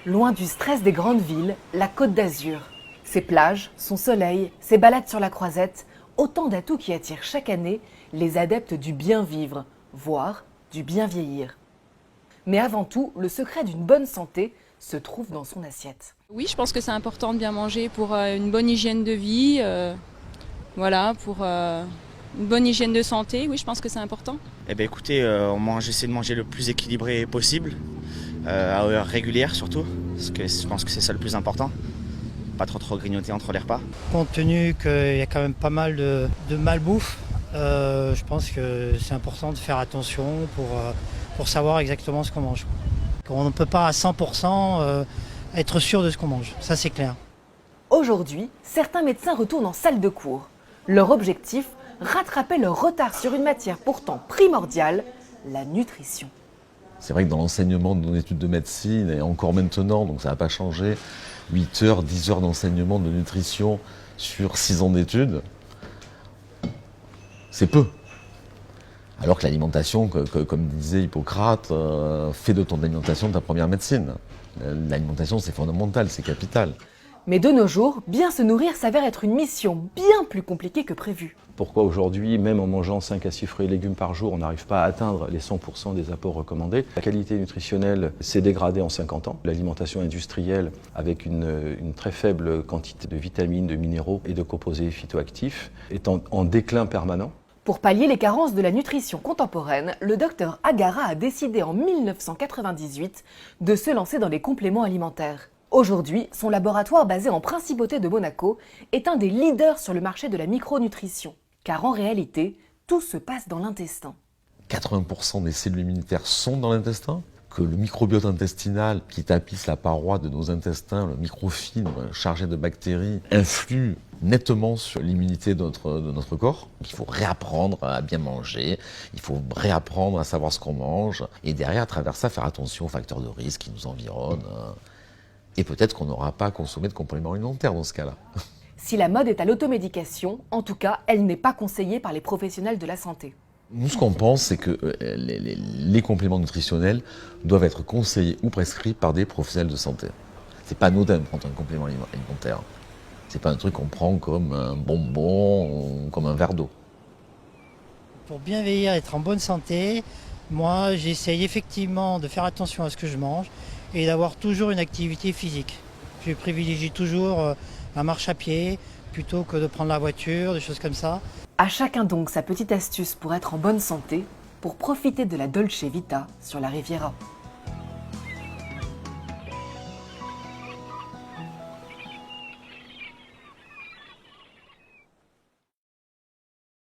Loin du stress des grandes villes, la Côte d'Azur. Ses plages, son soleil, ses balades sur la Croisette, autant d'atouts qui attirent chaque année les adeptes du bien vivre, voire du bien vieillir. Mais avant tout, le secret d'une bonne santé se trouve dans son assiette. Oui, je pense que c'est important de bien manger pour une bonne hygiène de vie, pour une bonne hygiène de santé. Oui, je pense que c'est important. Eh bien écoutez, j'essaie de manger le plus équilibré possible, à heure régulière surtout, parce que je pense que c'est ça le plus important. Pas trop grignoter entre les repas. Compte tenu qu'il y a quand même pas mal de malbouffe, je pense que c'est important de faire attention pour savoir exactement ce qu'on mange. On ne peut pas à 100% être sûr de ce qu'on mange, ça c'est clair. Aujourd'hui, certains médecins retournent en salle de cours. Leur objectif, rattraper leur retard sur une matière pourtant primordiale, la nutrition. C'est vrai que dans l'enseignement de nos études de médecine, et encore maintenant, donc ça n'a pas changé, 8 heures, 10 heures d'enseignement de nutrition sur 6 ans d'études, c'est peu. Alors que l'alimentation, comme disait Hippocrate, fais de ton alimentation ta première médecine. L'alimentation, c'est fondamental, c'est capital. Mais de nos jours, bien se nourrir s'avère être une mission bien plus compliquée que prévu. Pourquoi aujourd'hui, même en mangeant 5 à 6 fruits et légumes par jour, on n'arrive pas à atteindre les 100% des apports recommandés? La qualité nutritionnelle s'est dégradée en 50 ans. L'alimentation industrielle, avec une très faible quantité de vitamines, de minéraux et de composés phytoactifs, est en déclin permanent. Pour pallier les carences de la nutrition contemporaine, le docteur Agara a décidé en 1998 de se lancer dans les compléments alimentaires. Aujourd'hui, son laboratoire basé en Principauté de Monaco est un des leaders sur le marché de la micronutrition. Car en réalité, tout se passe dans l'intestin. 80% des cellules immunitaires sont dans l'intestin, que le microbiote intestinal qui tapisse la paroi de nos intestins, le microfilm chargé de bactéries, influe nettement sur l'immunité de notre corps. Il faut réapprendre à bien manger, il faut réapprendre à savoir ce qu'on mange, et derrière, à travers ça, faire attention aux facteurs de risque qui nous environnent. Et peut-être qu'on n'aura pas à consommer de compléments alimentaires dans ce cas-là. Si la mode est à l'automédication, en tout cas, elle n'est pas conseillée par les professionnels de la santé. Nous, ce qu'on pense, c'est que les compléments nutritionnels doivent être conseillés ou prescrits par des professionnels de santé. C'est pas anodin de prendre un complément alimentaire. C'est pas un truc qu'on prend comme un bonbon ou comme un verre d'eau. Pour bien vieillir, être en bonne santé, moi j'essaye effectivement de faire attention à ce que je mange et d'avoir toujours une activité physique. Je privilégie toujours la marche à pied plutôt que de prendre la voiture, des choses comme ça. À chacun donc sa petite astuce pour être en bonne santé, pour profiter de la Dolce Vita sur la Riviera.